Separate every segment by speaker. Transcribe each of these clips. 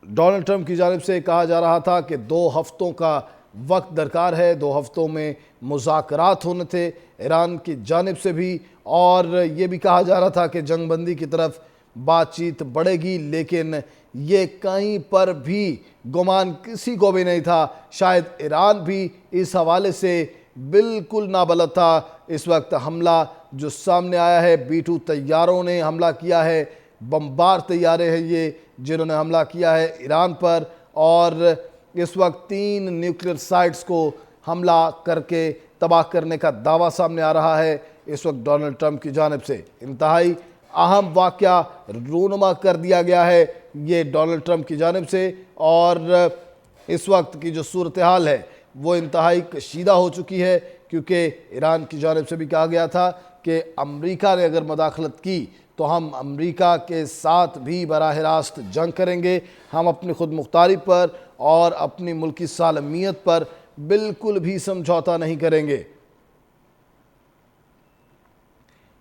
Speaker 1: Donald Trump کی جانب سے کہا جا رہا تھا کہ 2 ہفتوں کا وقت درکار ہے، 2 ہفتوں میں مذاکرات ہونے تھے ایران کی جانب سے بھی، اور یہ بھی کہا جا رہا تھا کہ جنگ بندی کی طرف بات چیت بڑھے گی، لیکن یہ کہیں پر بھی گمان کسی کو بھی نہیں تھا، شاید ایران بھی اس حوالے سے بالکل نابلد تھا۔ اس وقت حملہ جو سامنے آیا ہے، B-2 طیاروں نے حملہ کیا ہے، بمبار طیارے ہیں یہ جنہوں نے حملہ کیا ہے ایران پر، اور اس وقت 3 نیوکلیر سائٹس کو حملہ کر کے تباہ کرنے کا دعویٰ سامنے آ رہا ہے اس وقت ڈونلڈ ٹرمپ کی جانب سے۔ انتہائی اہم واقعہ رونما کر دیا گیا ہے یہ ڈونلڈ ٹرمپ کی جانب سے، اور اس وقت کی جو صورتحال ہے وہ انتہائی کشیدہ ہو چکی ہے، کیونکہ ایران کی جانب سے بھی کہا گیا تھا کہ امریکہ نے اگر مداخلت کی تو ہم امریکہ کے ساتھ بھی براہ راست جنگ کریں گے، ہم اپنی خود مختاری پر اور اپنی ملکی سالمیت پر بالکل بھی سمجھوتا نہیں کریں گے۔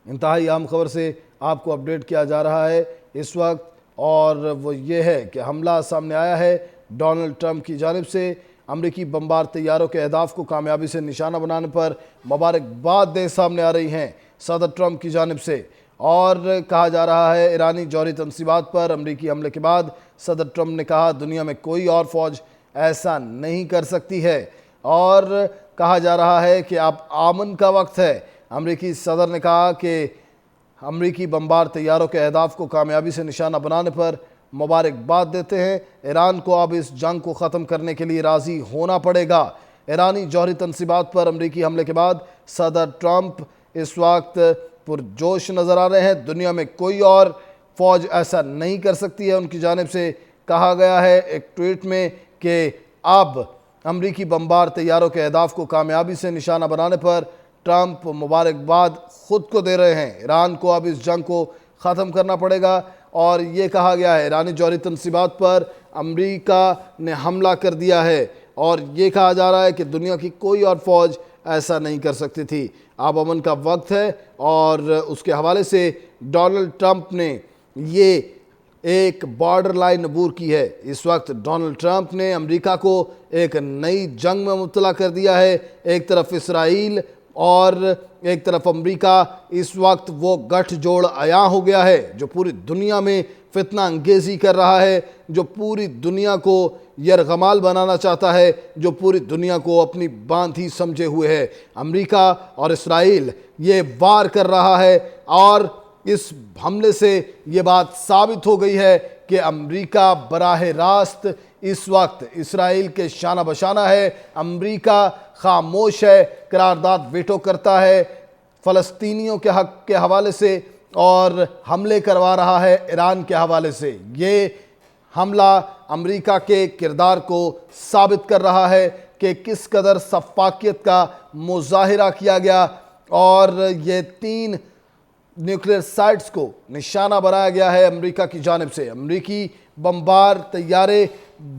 Speaker 1: انتہائی اہم خبر سے آپ کو اپڈیٹ کیا جا رہا ہے اس وقت، اور وہ یہ ہے کہ حملہ سامنے آیا ہے ڈونلڈ ٹرمپ کی جانب سے۔ امریکی بمبار طیاروں کے اہداف کو کامیابی سے نشانہ بنانے پر مبارکبادیں سامنے آ رہی ہیں صدر ٹرمپ کی جانب سے، اور کہا جا رہا ہے ایرانی جوہری تنصیبات پر امریکی حملے کے بعد صدر ٹرمپ نے کہا دنیا میں کوئی اور فوج ایسا نہیں کر سکتی ہے، اور کہا جا رہا ہے کہ اب امن کا وقت ہے۔ امریکی صدر نے کہا کہ امریکی بمبار طیاروں کے اہداف کو کامیابی سے نشانہ بنانے پر مبارکباد دیتے ہیں، ایران کو اب اس جنگ کو ختم کرنے کے لیے راضی ہونا پڑے گا۔ ایرانی جوہری تنصیبات پر امریکی حملے کے بعد صدر ٹرمپ اس وقت پرجوش نظر آ رہے ہیں، دنیا میں کوئی اور فوج ایسا نہیں کر سکتی ہے۔ ان کی جانب سے کہا گیا ہے ایک ٹویٹ میں کہ اب امریکی بمبار طیاروں کے اہداف کو کامیابی سے نشانہ بنانے پر ٹرمپ مبارکباد خود کو دے رہے ہیں، ایران کو اب اس جنگ کو ختم کرنا پڑے گا، اور یہ کہا گیا ہے ایرانی جوہری تنصیبات پر امریکہ نے حملہ کر دیا ہے، اور یہ کہا جا رہا ہے کہ دنیا کی کوئی اور فوج ایسا نہیں کر سکتی تھی۔ اب امن کا وقت ہے، اور اس کے حوالے سے ڈونلڈ ٹرمپ نے یہ ایک بارڈر لائن عبور کی ہے۔ اس وقت ڈونلڈ ٹرمپ نے امریکہ کو ایک نئی جنگ میں مبتلا کر دیا ہے، ایک طرف اسرائیل اور ایک طرف امریکہ۔ اس وقت وہ گٹھ جوڑ عیاں ہو گیا ہے جو پوری دنیا میں فتنہ انگیزی کر رہا ہے، جو پوری دنیا کو یرغمال بنانا چاہتا ہے، جو پوری دنیا کو اپنی باندھی سمجھے ہوئے ہے۔ امریکہ اور اسرائیل یہ وار کر رہا ہے، اور اس حملے سے یہ بات ثابت ہو گئی ہے کہ امریکہ براہ راست اس وقت اسرائیل کے شانہ بشانہ ہے۔ امریکہ خاموش ہے، قرارداد ویٹو کرتا ہے فلسطینیوں کے حق کے حوالے سے، اور حملے کروا رہا ہے ایران کے حوالے سے۔ یہ حملہ امریکہ کے کردار کو ثابت کر رہا ہے کہ کس قدر شفافیت کا مظاہرہ کیا گیا، اور یہ 3 نیوکلیر سائٹس کو نشانہ بنایا گیا ہے امریکہ کی جانب سے۔ امریکی بمبار طیارے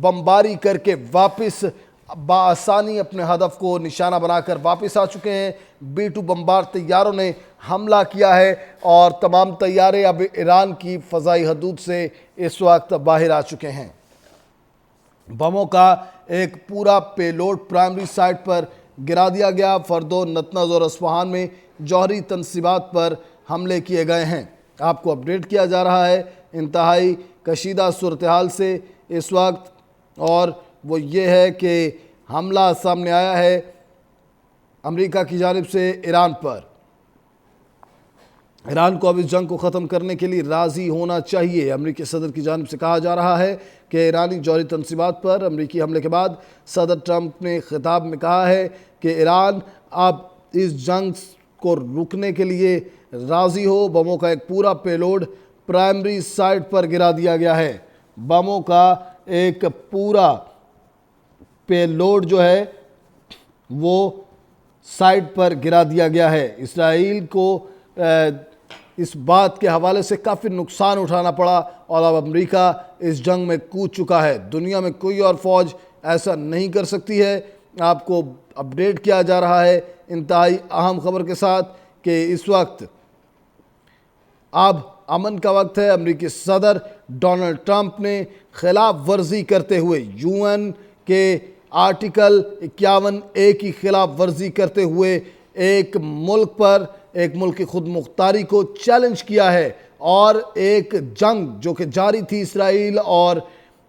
Speaker 1: بمباری کر کے واپس بآسانی اپنے ہدف کو نشانہ بنا کر واپس آ چکے ہیں۔ B-2 بمبار طیاروں نے حملہ کیا ہے، اور تمام طیارے اب ایران کی فضائی حدود سے اس وقت باہر آ چکے ہیں۔ بموں کا ایک پورا پے لوڈ پرائمری سائٹ پر گرا دیا گیا۔ فردو، نتنز اور اصفہان میں جوہری تنصیبات پر حملے کیے گئے ہیں۔ آپ کو اپڈیٹ کیا جا رہا ہے انتہائی کشیدہ صورتحال سے اس وقت، اور وہ یہ ہے کہ حملہ سامنے آیا ہے امریکہ کی جانب سے ایران پر۔ ایران کو اب اس جنگ کو ختم کرنے کے لیے راضی ہونا چاہیے۔ امریکی صدر کی جانب سے کہا جا رہا ہے کہ ایرانی جوہری تنصیبات پر امریکی حملے کے بعد صدر ٹرمپ نے خطاب میں کہا ہے کہ ایران اب اس جنگ کو رکنے کے لیے راضی ہو۔ بموں کا ایک پورا پے لوڈ پرائمری سائٹ پر گرا دیا گیا ہے۔ بموں کا ایک پورا پے لوڈ جو ہے وہ سائٹ پر گرا دیا گیا ہے۔ اسرائیل کو اس بات کے حوالے سے کافی نقصان اٹھانا پڑا، اور اب امریکہ اس جنگ میں کود چکا ہے۔ دنیا میں کوئی اور فوج ایسا نہیں کر سکتی ہے۔ آپ کو اپڈیٹ کیا جا رہا ہے انتہائی اہم خبر کے ساتھ کہ اس وقت اب امن کا وقت ہے۔ امریکی صدر ڈونلڈ ٹرمپ نے خلاف ورزی کرتے ہوئے UN کے آرٹیکل 51A کی خلاف ورزی کرتے ہوئے ایک ملک کی خود مختاری کو چیلنج کیا ہے، اور ایک جنگ جو کہ جاری تھی اسرائیل اور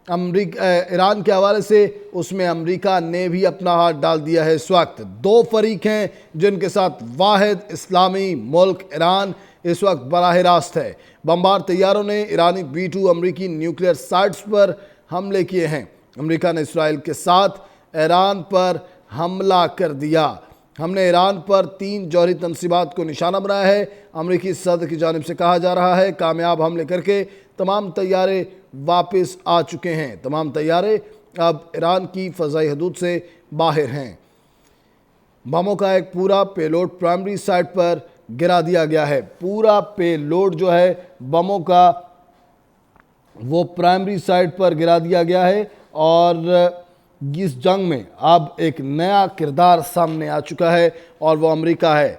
Speaker 1: ایران کے حوالے سے، اس میں امریکہ نے بھی اپنا ہاتھ ڈال دیا ہے۔ اس وقت دو فریق ہیں جن کے ساتھ واحد اسلامی ملک ایران اس وقت براہ راست ہے۔ بمبار طیاروں نے ایرانی B-2 امریکی نیوکلیئر سائٹس پر حملے کیے ہیں۔ امریکہ نے اسرائیل کے ساتھ ایران پر حملہ کر دیا۔ ہم نے ایران پر 3 جوہری تنصیبات کو نشانہ بنایا ہے۔ امریکی صدر کی جانب سے کہا جا رہا ہے کامیاب حملے کر کے تمام طیارے واپس آ چکے ہیں۔ تمام طیارے اب ایران کی فضائی حدود سے باہر ہیں۔ بموں کا ایک پورا پے لوڈ پرائمری سائٹ پر گرا دیا گیا ہے۔ پورا پے لوڈ جو ہے بموں کا وہ پرائمری سائٹ پر گرا دیا گیا ہے، اور اس جنگ میں اب ایک نیا کردار سامنے آ چکا ہے، اور وہ امریکہ ہے۔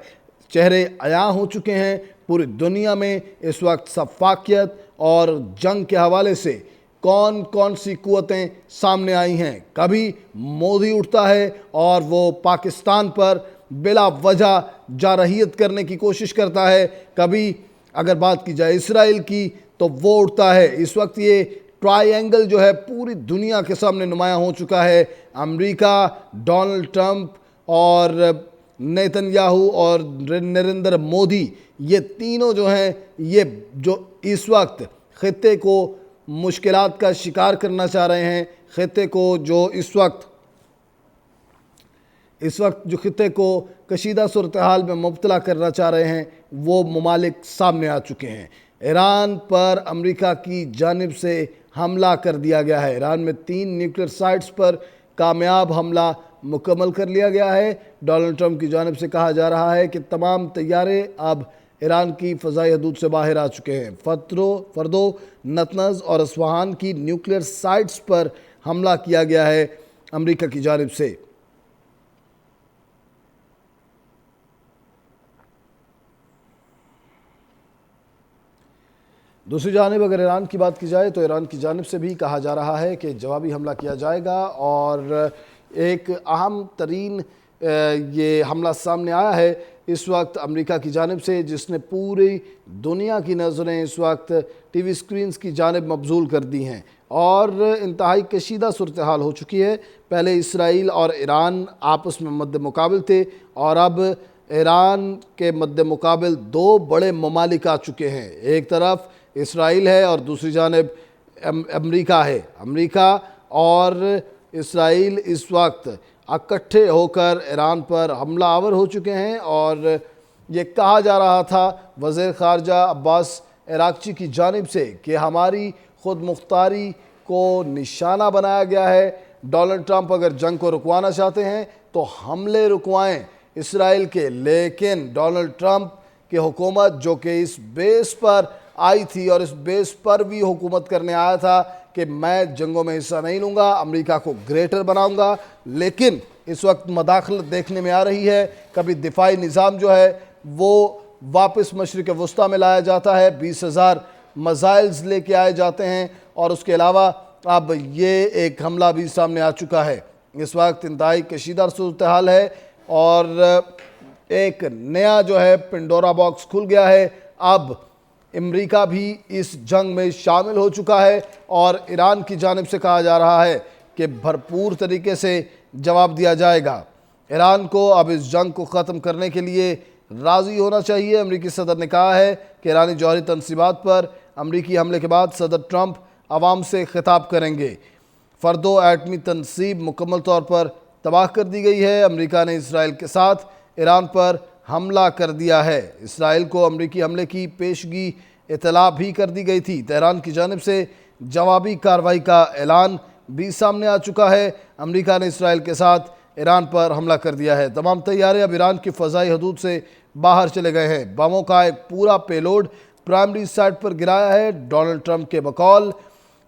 Speaker 1: چہرے عیاں ہو چکے ہیں پوری دنیا میں اس وقت شفافیت اور جنگ کے حوالے سے کون سی قوتیں سامنے آئی ہیں۔ کبھی مودی اٹھتا ہے اور وہ پاکستان پر بلا وجہ جارحیت کرنے کی کوشش کرتا ہے، کبھی اگر بات کی جائے اسرائیل کی تو وہ اٹھتا ہے۔ اس وقت یہ ٹرائی اینگل جو ہے پوری دنیا کے سامنے نمایاں ہو چکا ہے۔ امریکہ، ڈونلڈ ٹرمپ اور نیتن یاہو اور نریندر مودی، یہ تینوں جو ہیں، یہ جو اس وقت خطے کو مشکلات کا شکار کرنا چاہ رہے ہیں، خطے کو جو اس وقت جو خطے کو کشیدہ صورتحال میں مبتلا کرنا چاہ رہے ہیں، وہ ممالک سامنے آ چکے ہیں۔ ایران پر امریکہ کی جانب سے حملہ کر دیا گیا ہے۔ ایران میں 3 نیوکلیئر سائٹس پر کامیاب حملہ مکمل کر لیا گیا ہے۔ ڈونلڈ ٹرمپ کی جانب سے کہا جا رہا ہے کہ تمام طیارے اب ایران کی فضائی حدود سے باہر آ چکے ہیں۔ فردو، نتنز اور اصفہان کی نیوکلیئر سائٹس پر حملہ کیا گیا ہے امریکہ کی جانب سے۔ دوسری جانب اگر ایران کی بات کی جائے تو ایران کی جانب سے بھی کہا جا رہا ہے کہ جوابی حملہ کیا جائے گا، اور ایک اہم ترین یہ حملہ سامنے آیا ہے اس وقت امریکہ کی جانب سے، جس نے پوری دنیا کی نظریں اس وقت ٹی وی سکرینز کی جانب مبذول کر دی ہیں، اور انتہائی کشیدہ صورتحال ہو چکی ہے۔ پہلے اسرائیل اور ایران آپس میں مد مقابل تھے، اور اب ایران کے مد مقابل 2 بڑے ممالک آ چکے ہیں۔ ایک طرف اسرائیل ہے اور دوسری جانب امریکہ ہے۔ امریکہ اور اسرائیل اس وقت اکٹھے ہو کر ایران پر حملہ آور ہو چکے ہیں، اور یہ کہا جا رہا تھا وزیر خارجہ عباس عراقچی کی جانب سے کہ ہماری خود مختاری کو نشانہ بنایا گیا ہے۔ ڈونلڈ ٹرمپ اگر جنگ کو رکوانا چاہتے ہیں تو حملے رکوائیں اسرائیل کے، لیکن ڈونلڈ ٹرمپ کی حکومت جو کہ اس بیس پر آئی تھی اور اس بیس پر بھی حکومت کرنے آیا تھا کہ میں جنگوں میں حصہ نہیں لوں گا، امریکہ کو گریٹر بناؤں گا، لیکن اس وقت مداخلت دیکھنے میں آ رہی ہے۔ کبھی دفاعی نظام جو ہے وہ واپس مشرق وسطیٰ میں لایا جاتا ہے، 20,000 میزائلز لے کے آئے جاتے ہیں، اور اس کے علاوہ اب یہ ایک حملہ بھی سامنے آ چکا ہے۔ اس وقت انتہائی کشیدہ صورتحال ہے، اور ایک نیا جو ہے پنڈورا باکس کھل گیا ہے۔ اب امریکہ بھی اس جنگ میں شامل ہو چکا ہے، اور ایران کی جانب سے کہا جا رہا ہے کہ بھرپور طریقے سے جواب دیا جائے گا۔ ایران کو اب اس جنگ کو ختم کرنے کے لیے راضی ہونا چاہیے۔ امریکی صدر نے کہا ہے کہ ایرانی جوہری تنصیبات پر امریکی حملے کے بعد صدر ٹرمپ عوام سے خطاب کریں گے۔ فردو ایٹمی تنصیب مکمل طور پر تباہ کر دی گئی ہے۔ امریکہ نے اسرائیل کے ساتھ ایران پر حملہ کر دیا ہے۔ اسرائیل کو امریکی حملے کی پیشگی اطلاع بھی کر دی گئی تھی۔ تہران کی جانب سے جوابی کارروائی کا اعلان بھی سامنے آ چکا ہے۔ امریکہ نے اسرائیل کے ساتھ ایران پر حملہ کر دیا ہے۔ تمام طیارے اب ایران کی فضائی حدود سے باہر چلے گئے ہیں۔ بموں کا ایک پورا پے لوڈ پرائمری سائٹ پر گرایا ہے۔ ڈونلڈ ٹرمپ کے بقول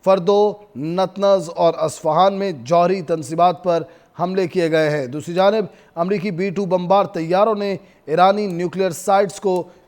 Speaker 1: فردو، نتنز اور اصفہان میں جوہری تنصیبات پر حملے کیے گئے ہیں۔ دوسری جانب امریکی B-2 بمبار طیاروں نے ایرانی نیوکلیئر سائٹس کو